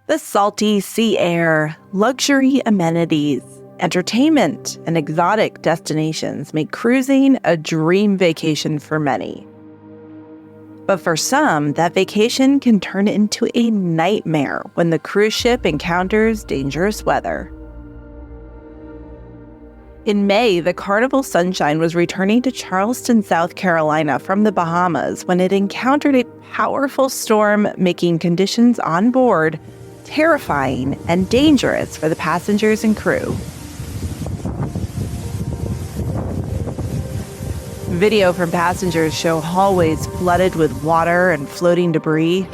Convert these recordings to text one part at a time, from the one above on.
The salty sea air, luxury amenities, entertainment, and exotic destinations make cruising a dream vacation for many. But for some, that vacation can turn into a nightmare when the cruise ship encounters dangerous weather. In May, the Carnival Sunshine was returning to Charleston, South Carolina from the Bahamas when it encountered a powerful storm, making conditions on board terrifying and dangerous for the passengers and crew. Video from passengers show hallways flooded with water and floating debris.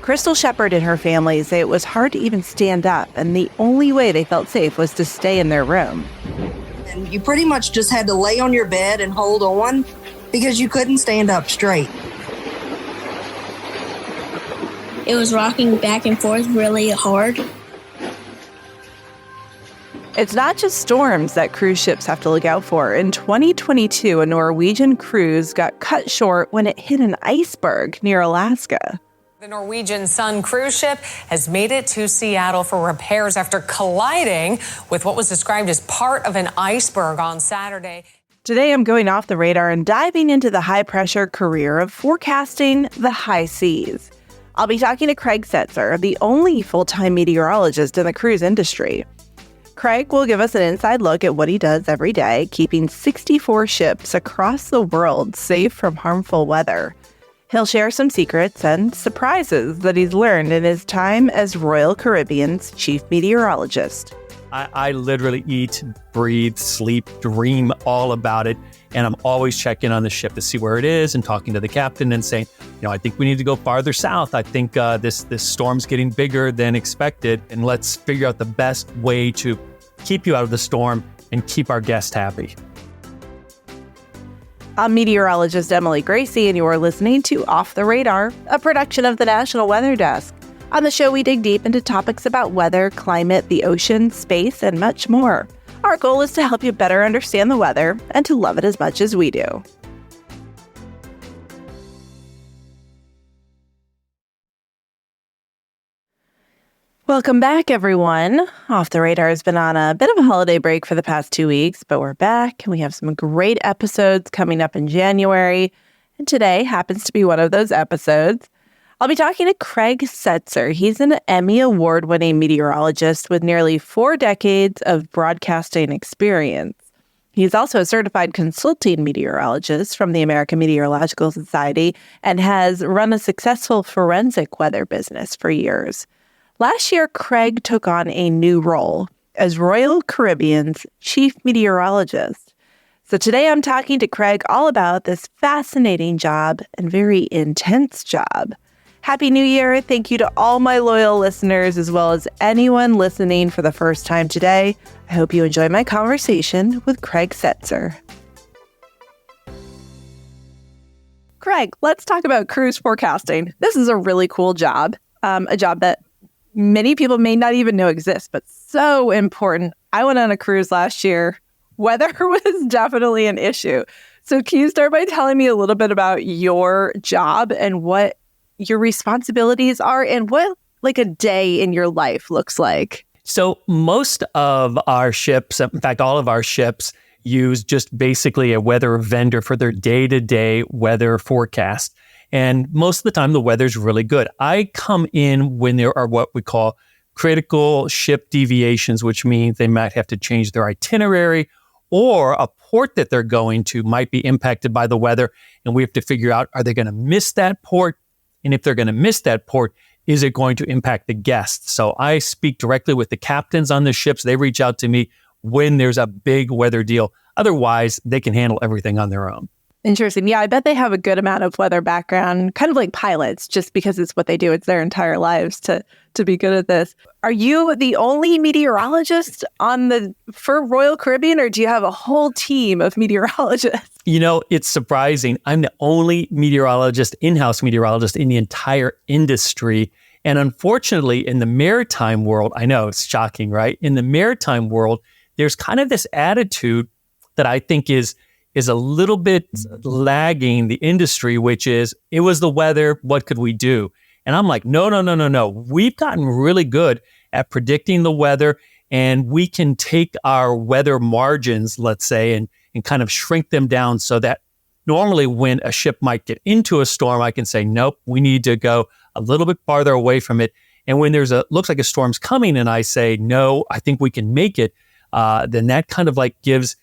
Crystal Shepard and her family say it was hard to even stand up, and the only way they felt safe was to stay in their room. And you pretty much just had to lay on your bed and hold on because you couldn't stand up straight. It was rocking back and forth really hard. It's not just storms that cruise ships have to look out for. In 2022, a Norwegian cruise got cut short when it hit an iceberg near Alaska. The Norwegian Sun cruise ship has made it to Seattle for repairs after colliding with what was described as part of an iceberg on Saturday. Today, I'm going off the radar and diving into the high-pressure career of forecasting the high seas. I'll be talking to Craig Setzer, the only full-time meteorologist in the cruise industry. Craig will give us an inside look at what he does every day, keeping 64 ships across the world safe from harmful weather. He'll share some secrets and surprises that he's learned in his time as Royal Caribbean's chief meteorologist. I literally eat, breathe, sleep, dream all about it. And I'm always checking on the ship to see where it is and talking to the captain and saying, I think we need to go farther south. I think this storm's getting bigger than expected. And let's figure out the best way to keep you out of the storm and keep our guests happy. I'm meteorologist Emily Gracie, and you're listening to Off the Radar, a production of the National Weather Desk. On the show, we dig deep into topics about weather, climate, the ocean, space, and much more. Our goal is to help you better understand the weather and to love it as much as we do. Welcome back, everyone. Off the Radar has been on a bit of a holiday break for the past 2 weeks, but we're back and we have some great episodes coming up in January. And today happens to be one of those episodes. I'll be talking to Craig Setzer. He's an Emmy Award-winning meteorologist with nearly 4 decades of broadcasting experience. He's also a certified consulting meteorologist from the American Meteorological Society and has run a successful forensic weather business for years. Last year, Craig took on a new role as Royal Caribbean's chief meteorologist. So today I'm talking to Craig all about this fascinating job and very intense job. Happy New Year. Thank you to all my loyal listeners, as well as anyone listening for the first time today. I hope you enjoy my conversation with Craig Setzer. Craig, let's talk about cruise forecasting. This is a really cool job, a job that many people may not even know exists, but so important. I went on a cruise last year. Weather was definitely an issue. So can you start by telling me a little bit about your job and what your responsibilities are and what like a day in your life looks like? So most of our ships, in fact, all of our ships use just basically a weather vendor for their day-to-day weather forecast. And most of the time, the weather's really good. I come in when there are what we call critical ship deviations, which means they might have to change their itinerary or a port that they're going to might be impacted by the weather. And we have to figure out, are they going to miss that port? And if they're going to miss that port, is it going to impact the guests? So I speak directly with the captains on the ships. They reach out to me when there's a big weather deal. Otherwise, they can handle everything on their own. Interesting. Yeah, I bet they have a good amount of weather background, kind of like pilots, just because it's what they do. It's their entire lives to be good at this. Are you the only meteorologist for Royal Caribbean, or do you have a whole team of meteorologists? It's surprising. I'm the only in-house meteorologist in the entire industry. And unfortunately, in the maritime world, I know it's shocking, right? In the maritime world, there's kind of this attitude that I think is a little bit lagging the industry, which is, it was the weather, what could we do? And I'm like, no, no, no, no, no. We've gotten really good at predicting the weather, and we can take our weather margins, let's say, and kind of shrink them down so that normally when a ship might get into a storm, I can say, nope, we need to go a little bit farther away from it. And when looks like a storm's coming and I say, no, I think we can make it, then that kind of like gives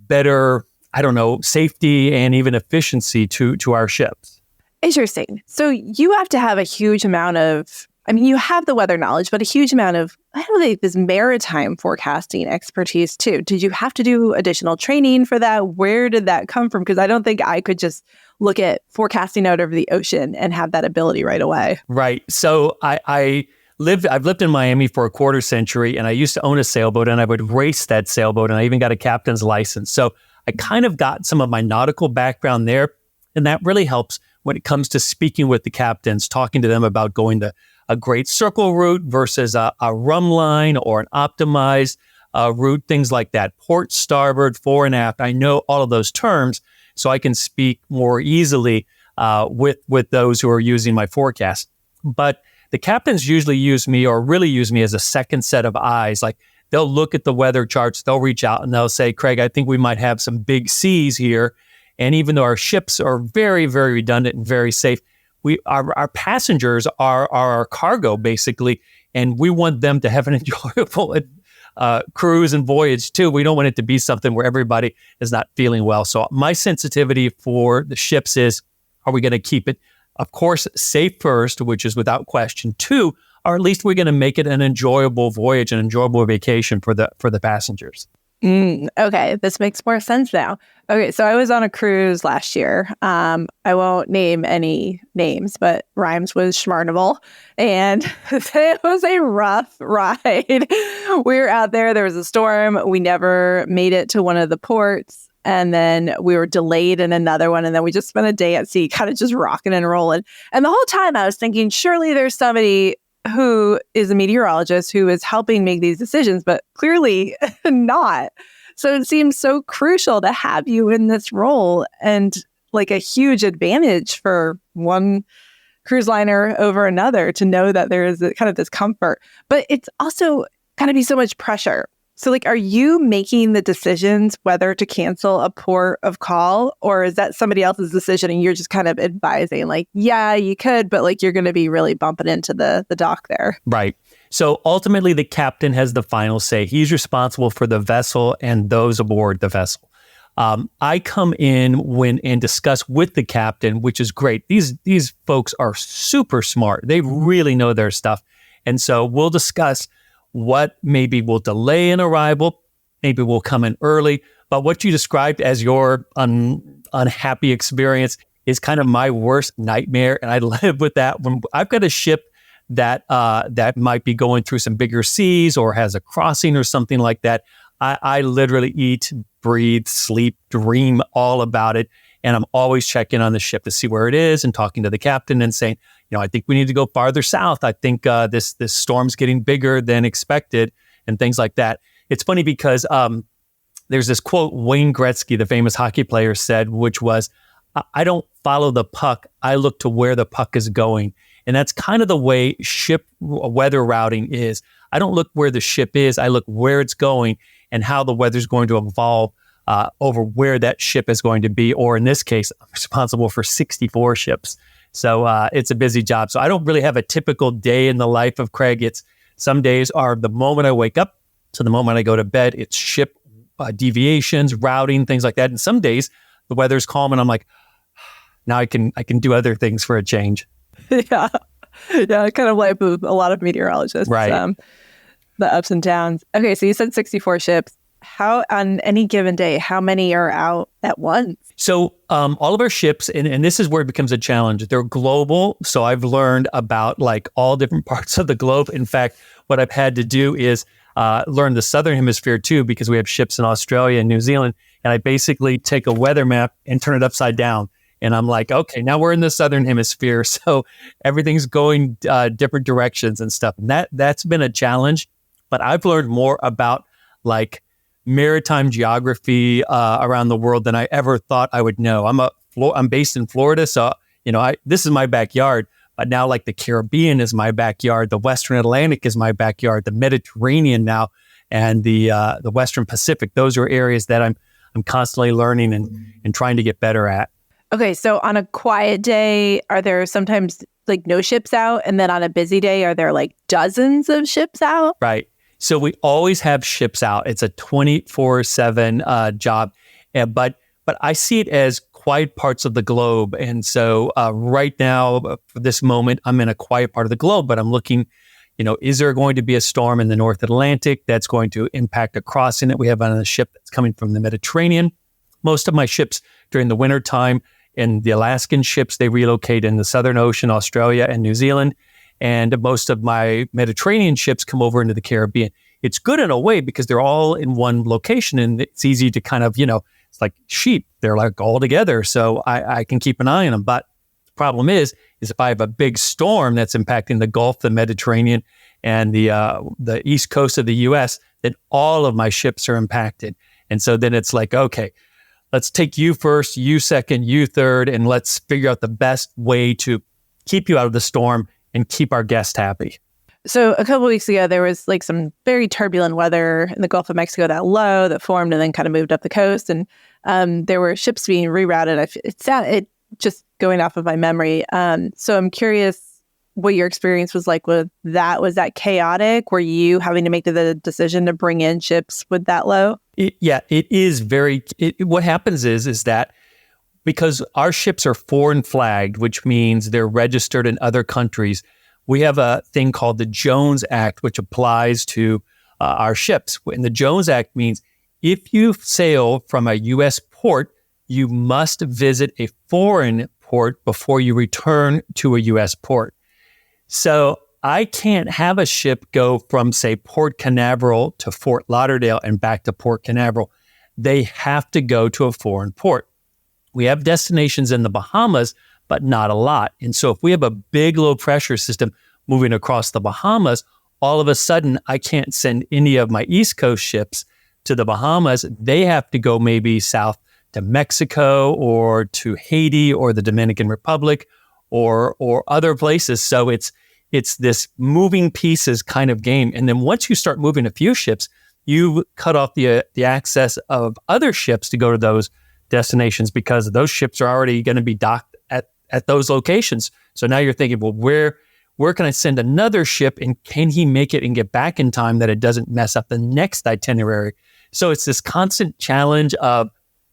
better, I don't know, safety and even efficiency to our ships. Interesting. So you have to have a huge amount of, you have the weather knowledge, but a huge amount of, I don't know, this maritime forecasting expertise too. Did you have to do additional training for that? Where did that come from? Because I don't think I could just look at forecasting out over the ocean and have that ability right away. Right. So I've lived in Miami for a quarter century, and I used to own a sailboat, and I would race that sailboat, and I even got a captain's license. So I kind of got some of my nautical background there, and that really helps when it comes to speaking with the captains, talking to them about going to a great circle route versus a rum line or an optimized route, things like that. Port, starboard, fore and aft. I know all of those terms, so I can speak more easily with those who are using my forecast. But the captains usually use me as a second set of eyes. Like they'll look at the weather charts, they'll reach out and they'll say, Craig, I think we might have some big seas here. And even though our ships are very, very redundant and very safe, our passengers are our cargo, basically, and we want them to have an enjoyable cruise and voyage, too. We don't want it to be something where everybody is not feeling well. So my sensitivity for the ships is, are we going to keep it, of course, safe first, which is without question. Two, or at least we're going to make it an enjoyable voyage, an enjoyable vacation for the passengers. Okay, this makes more sense now. Okay, so I was on a cruise last year. I won't name any names, but rhymes with Schmarnival. And it was a rough ride. We were out there. There was a storm. We never made it to one of the ports. And then we were delayed in another one. And then we just spent a day at sea, kind of just rocking and rolling. And the whole time I was thinking, surely there's somebody who is a meteorologist who is helping make these decisions, but clearly not. So it seems so crucial to have you in this role and like a huge advantage for one cruise liner over another to know that there is kind of this comfort. But it's also going to be so much pressure. So like, are you making the decisions whether to cancel a port of call, or is that somebody else's decision and you're just kind of advising like, yeah, you could, but like you're going to be really bumping into the dock there? Right. So ultimately the captain has the final say. He's responsible for the vessel and those aboard the vessel. I come in and discuss with the captain, which is great. These folks are super smart. They really know their stuff. And so we'll discuss what maybe will delay an arrival, maybe we'll come in early. But what you described as your unhappy experience is kind of my worst nightmare. And I live with that. When I've got a ship that might be going through some bigger seas or has a crossing or something like that, I literally eat, breathe, sleep, dream all about it. And I'm always checking on the ship to see where it is and talking to the captain and saying, I think we need to go farther south. I think this storm's getting bigger than expected and things like that. It's funny because there's this quote Wayne Gretzky, the famous hockey player, said, which was, I don't follow the puck. I look to where the puck is going. And that's kind of the way ship weather routing is. I don't look where the ship is. I look where it's going and how the weather's going to evolve over where that ship is going to be. Or in this case, I'm responsible for 64 ships. So it's a busy job. So I don't really have a typical day in the life of Craig. It's some days are the moment I wake up to the moment I go to bed. It's ship deviations, routing, things like that. And some days the weather's calm and I'm like, now I can do other things for a change. Yeah, kind of like a lot of meteorologists. Right. The ups and downs. Okay, so you said 64 ships. How, on any given day, how many are out at once? So all of our ships, and this is where it becomes a challenge, they're global. So I've learned about like all different parts of the globe. In fact, what I've had to do is learn the Southern Hemisphere too, because we have ships in Australia and New Zealand. And I basically take a weather map and turn it upside down. And I'm like, okay, now we're in the Southern Hemisphere. So everything's going different directions and stuff. And that's been a challenge. But I've learned more about like maritime geography around the world than I ever thought I would know. I'm based in Florida, so this is my backyard. But now like the Caribbean is my backyard, the Western Atlantic is my backyard, the Mediterranean now, and the Western Pacific. Those are areas that I'm constantly learning and trying to get better at. Okay, so on a quiet day, are there sometimes like no ships out? And then on a busy day, are there like dozens of ships out? Right. So we always have ships out. It's a 24/7 job. But I see it as quiet parts of the globe. And so right now, for this moment, I'm in a quiet part of the globe, but I'm looking, is there going to be a storm in the North Atlantic that's going to impact a crossing that we have on a ship that's coming from the Mediterranean? Most of my ships during the wintertime and the Alaskan ships, they relocate in the Southern Ocean, Australia, and New Zealand. And most of my Mediterranean ships come over into the Caribbean. It's good in a way because they're all in one location and it's easy to kind of, it's like sheep. They're like all together. So I can keep an eye on them. But the problem is if I have a big storm that's impacting the Gulf, the Mediterranean, and the east coast of the U.S., then all of my ships are impacted. And so then it's like, okay, let's take you first, you second, you third, and let's figure out the best way to keep you out of the storm and keep our guests happy. So a couple of weeks ago, there was like some very turbulent weather in the Gulf of Mexico, that low that formed and then kind of moved up the coast. And there were ships being rerouted. It just going off of my memory. So I'm curious what your experience was like with that. Was that chaotic? Were you having to make the decision to bring in ships with that low? It is very, what happens is that because our ships are foreign flagged, which means they're registered in other countries, we have a thing called the Jones Act, which applies to our ships. And the Jones Act means if you sail from a U.S. port, you must visit a foreign port before you return to a U.S. port. So I can't have a ship go from, say, Port Canaveral to Fort Lauderdale and back to Port Canaveral. They have to go to a foreign port. We have destinations in the Bahamas, but not a lot. And so if we have a big low pressure system moving across the Bahamas, all of a sudden I can't send any of my East Coast ships to the Bahamas. They have to go maybe south to Mexico or to Haiti or the Dominican Republic or other places. So it's this moving pieces kind of game. And then once you start moving a few ships, you cut off the access of other ships to go to those destinations because those ships are already going to be docked at those locations. So now you're thinking, well, where can I send another ship and can he make it and get back in time that it doesn't mess up the next itinerary? So it's this constant challenge of,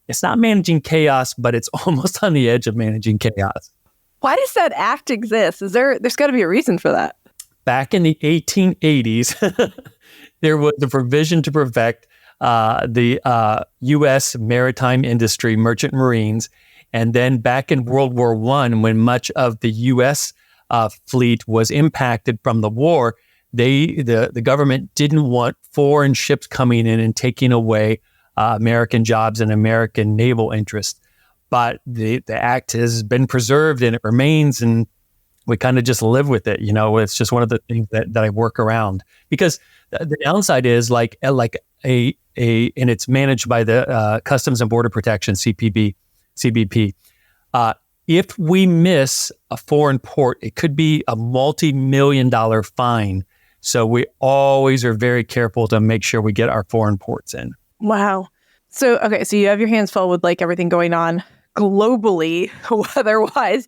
it's not managing chaos, but it's almost on the edge of managing chaos. Why does that act exist? There's got to be a reason for that. Back in the 1880s, there was a provision to protect the U.S. maritime industry, merchant marines. And then back in World War I, when much of the U.S. Fleet was impacted from the war, the government didn't want foreign ships coming in and taking away American jobs and American naval interests. But the act has been preserved and it remains, and we kind of just live with it. It's just one of the things that I work around because the downside is like and it's managed by the Customs and Border Protection, CBP. If we miss a foreign port, it could be a multi-million-dollar fine. So we always are very careful to make sure we get our foreign ports in. Wow. So, okay, so you have your hands full with like everything going on globally, weather-wise.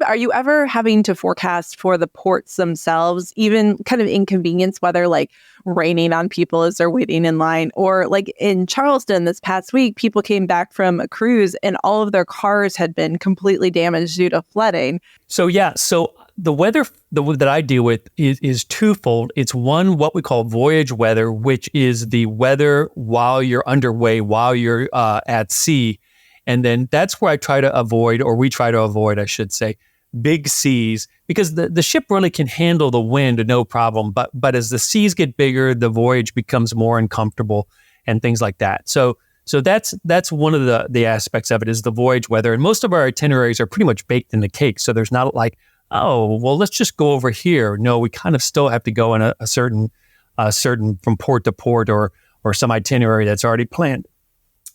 Are you ever having to forecast for the ports themselves, even kind of inconvenience weather, like raining on people as they're waiting in line? Or like in Charleston this past week, people came back from a cruise and all of their cars had been completely damaged due to flooding. So the weather that I deal with is twofold. It's one, what we call voyage weather, which is the weather while you're underway, while you're at sea. And then that's where we try to avoid, I should say, big seas, because the ship really can handle the wind, no problem. But as the seas get bigger, the voyage becomes more uncomfortable and things like that. So that's one of the aspects of it is the voyage weather. And most of our itineraries are pretty much baked in the cake. So there's not like, oh, well, let's just go over here. No, we kind of still have to go in a certain from port to port or some itinerary that's already planned.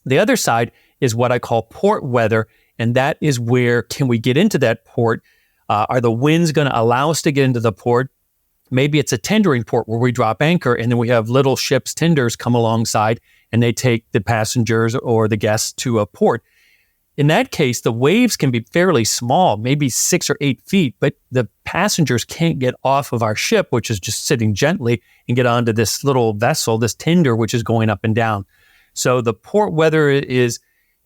The other side is what I call port weather, and that is where can we get into that port Are the winds going to allow us to get into the port? Maybe it's a tendering port where we drop anchor and then we have little ships, tenders come alongside and they take the passengers or the guests to a port. In that case, the waves can be fairly small, maybe 6 or 8 feet, but the passengers can't get off of our ship, which is just sitting gently, and get onto this little vessel, this tender, which is going up and down. So the port weather is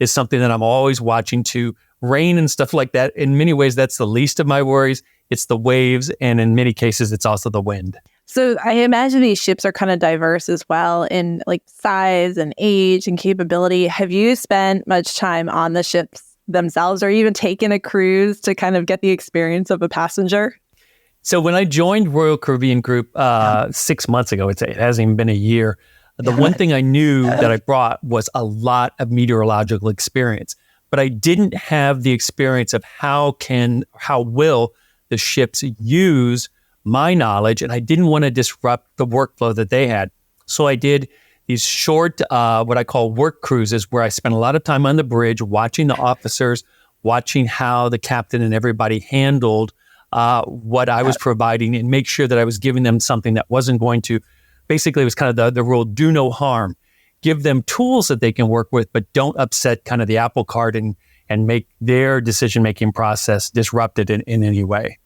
something that I'm always watching to. Rain and stuff like that, in many ways, that's the least of my worries. It's the waves, and in many cases, it's also the wind. So I imagine these ships are kind of diverse as well in like size and age and capability. Have you spent much time on the ships themselves or even taken a cruise to kind of get the experience of a passenger? So when I joined Royal Caribbean Group 6 months ago, it hasn't even been a year, the one thing I knew that I brought was a lot of meteorological experience. But I didn't have the experience of how will the ships use my knowledge, and I didn't want to disrupt the workflow that they had. So I did these short, what I call work cruises, where I spent a lot of time on the bridge watching the officers, watching how the captain and everybody handled what I was providing, and make sure that I was giving them something that wasn't going to, basically it was kind of the rule, do no harm. Give them tools that they can work with, but don't upset kind of the apple cart and make their decision-making process disrupted in any way.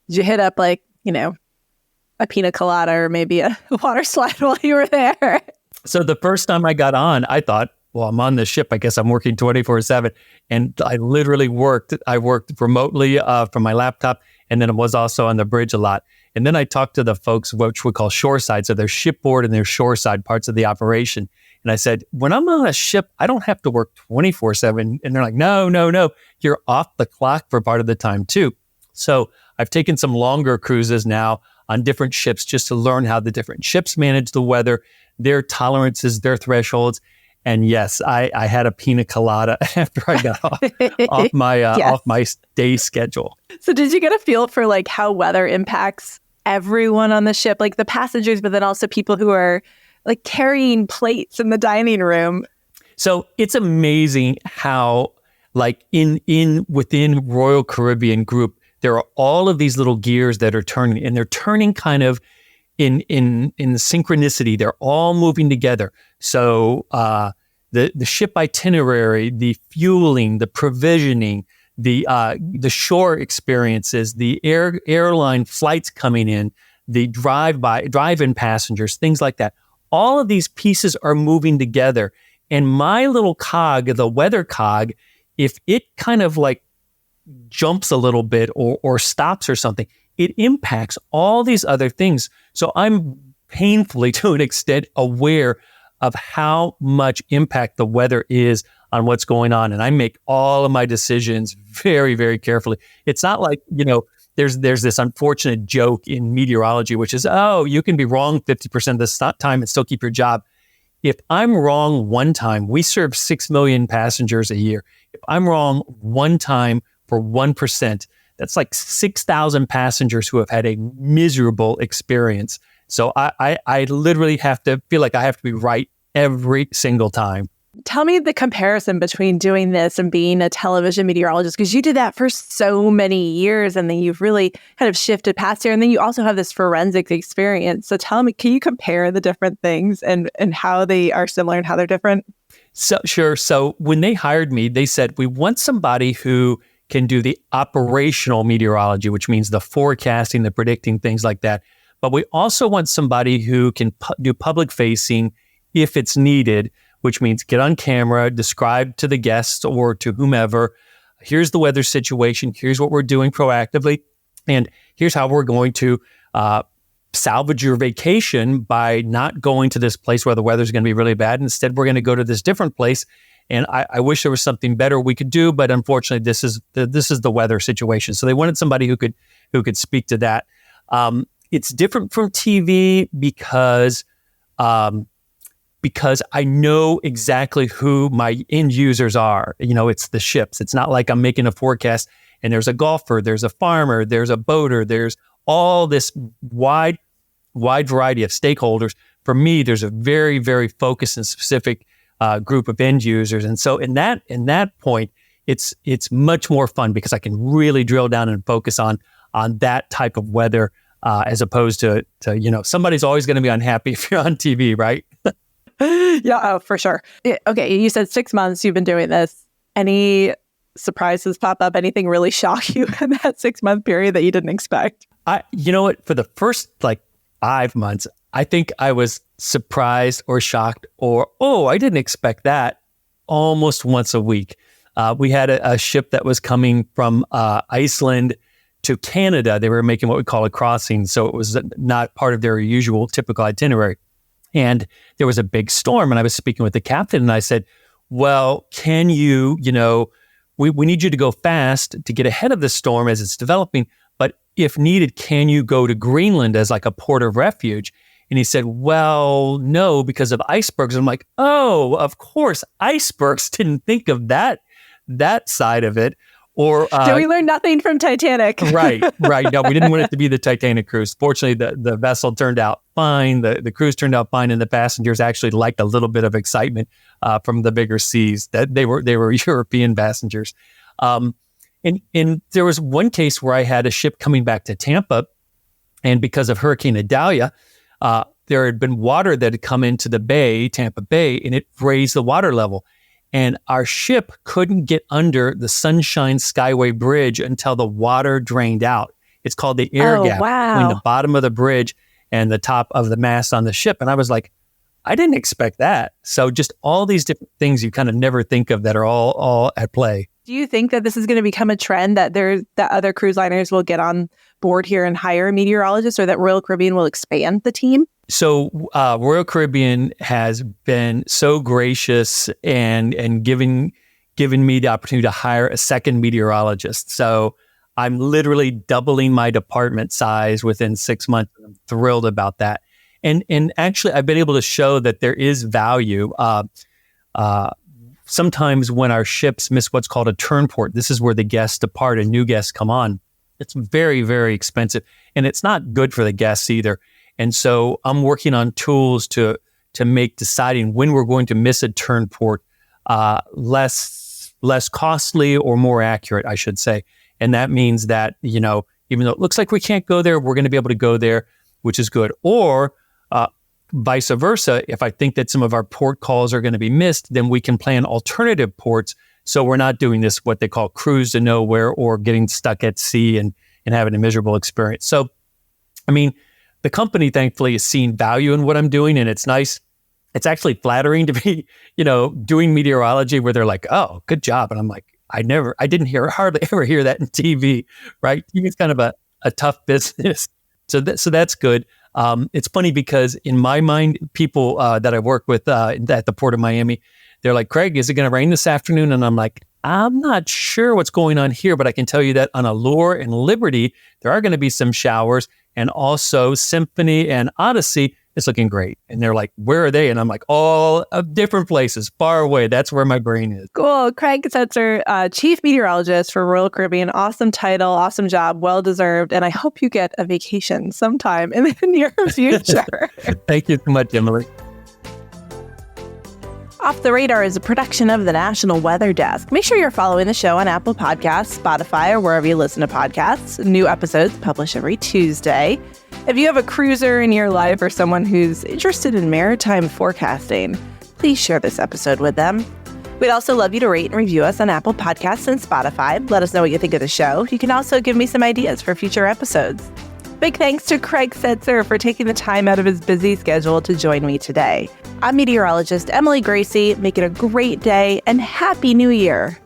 Did you hit up like, a pina colada or maybe a water slide while you were there? So the first time I got on, I thought, well, I'm on the ship. I guess I'm working 24/7. And I literally worked. I worked remotely from my laptop, and then I was also on the bridge a lot. And then I talked to the folks, which we call shoreside. So there's shipboard and there's shoreside parts of the operation. And I said, when I'm on a ship, I don't have to work 24/7. And they're like, no, you're off the clock for part of the time too. So I've taken some longer cruises now on different ships just to learn how the different ships manage the weather, their tolerances, their thresholds. And yes, I had a pina colada after I got off my day schedule. So did you get a feel for like how weather impacts everyone on the ship, like the passengers, but then also people who are like carrying plates in the dining room? So it's amazing how like within Royal Caribbean Group, there are all of these little gears that are turning, and they're turning kind of in synchronicity. They're all moving together. So the ship itinerary, the fueling, the provisioning, the shore experiences, the airline flights coming in, the drive-in passengers, things like that. All of these pieces are moving together. And my little cog, the weather cog, if it kind of like jumps a little bit or stops or something, it impacts all these other things. So I'm painfully, to an extent, aware of how much impact the weather is on what's going on. And I make all of my decisions very, very carefully. It's not like, there's this unfortunate joke in meteorology, which is, you can be wrong 50% of the time and still keep your job. If I'm wrong one time, we serve 6 million passengers a year. If I'm wrong one time for 1%, that's like 6,000 passengers who have had a miserable experience. So I literally have to feel like I have to be right every single time. Tell me the comparison between doing this and being a television meteorologist, because you did that for so many years and then you've really kind of shifted past here. And then you also have this forensic experience. So tell me, can you compare the different things and how they are similar and how they're different? So sure. So when they hired me, they said, we want somebody who can do the operational meteorology, which means the forecasting, the predicting, things like that. But we also want somebody who can do public facing if it's needed, which means get on camera, describe to the guests or to whomever, here's the weather situation, here's what we're doing proactively, and here's how we're going to salvage your vacation by not going to this place where the weather's going to be really bad. Instead, we're going to go to this different place. And I wish there was something better we could do, but unfortunately, this is the weather situation. So they wanted somebody who could speak to that. It's different from TV because I know exactly who my end users are. It's the ships. It's not like I'm making a forecast and there's a golfer, there's a farmer, there's a boater, there's all this wide variety of stakeholders. For me, there's a very, very focused and specific group of end users. And so in that point, it's much more fun because I can really drill down and focus on that type of weather as opposed to somebody's always going to be unhappy if you're on TV, right? Yeah, oh, for sure. Okay, you said 6 months you've been doing this. Any surprises pop up? Anything really shock you in that 6-month period that you didn't expect? You know what? For the first 5 months, I think I was surprised or shocked or, I didn't expect that almost once a week. We had a ship that was coming from Iceland to Canada. They were making what we call a crossing. So it was not part of their usual typical itinerary. And there was a big storm. And I was speaking with the captain and I said, well, can you, we need you to go fast to get ahead of the storm as it's developing. But if needed, can you go to Greenland as like a port of refuge? And he said, well, no, because of icebergs. And I'm like, oh, of course, icebergs. Didn't think of that side of it. Or did we learn nothing from Titanic? Right. No, we didn't want it to be the Titanic cruise. Fortunately, the vessel turned out fine. The cruise turned out fine, and the passengers actually liked a little bit of excitement from the bigger seas. That they were European passengers. And there was one case where I had a ship coming back to Tampa, and because of Hurricane Idalia, there had been water that had come into the bay, Tampa Bay, and it raised the water level. And our ship couldn't get under the Sunshine Skyway Bridge until the water drained out. It's called the air gap between the bottom of the bridge and the top of the mast on the ship. And I was like, I didn't expect that. So just all these different things you kind of never think of that are all at play. Do you think that this is going to become a trend that other cruise liners will get on board here and hire meteorologists, or that Royal Caribbean will expand the team? So Royal Caribbean has been so gracious and giving me the opportunity to hire a second meteorologist. So I'm literally doubling my department size within 6 months. I'm thrilled about that. And actually, I've been able to show that there is value. Sometimes when our ships miss what's called a turn port, this is where the guests depart and new guests come on. It's very, very expensive, and it's not good for the guests either. And so I'm working on tools to make deciding when we're going to miss a turn port less costly or more accurate, I should say. And that means that, even though it looks like we can't go there, we're going to be able to go there, which is good. Or vice versa, if I think that some of our port calls are going to be missed, then we can plan alternative ports. So we're not doing this, what they call cruise to nowhere, or getting stuck at sea and having a miserable experience. So, the company thankfully is seeing value in what I'm doing, and it's nice. It's actually flattering to be, doing meteorology where they're like, oh, good job. And I'm like, I didn't hardly ever hear that in TV, right? It's kind of a tough business. So that's good. It's funny because in my mind, people that I work with at the Port of Miami, they're like, Craig, is it going to rain this afternoon? And I'm like, I'm not sure what's going on here, but I can tell you that on Allure and Liberty, there are going to be some showers, and also Symphony and Odyssey is looking great. And they're like, where are they? And I'm like, all of different places, far away. That's where my brain is. Cool. Craig Setzer, Chief Meteorologist for Royal Caribbean. Awesome title, awesome job, well-deserved. And I hope you get a vacation sometime in the near future. Thank you so much, Emily. Off the Radar is a production of the National Weather Desk. Make sure you're following the show on Apple Podcasts, Spotify, or wherever you listen to podcasts. New episodes published every Tuesday. If you have a cruiser in your life or someone who's interested in maritime forecasting, please share this episode with them. We'd also love you to rate and review us on Apple Podcasts and Spotify. Let us know what you think of the show. You can also give me some ideas for future episodes. Big thanks to Craig Setzer for taking the time out of his busy schedule to join me today. I'm meteorologist Emily Gracie. Make it a great day and Happy New Year.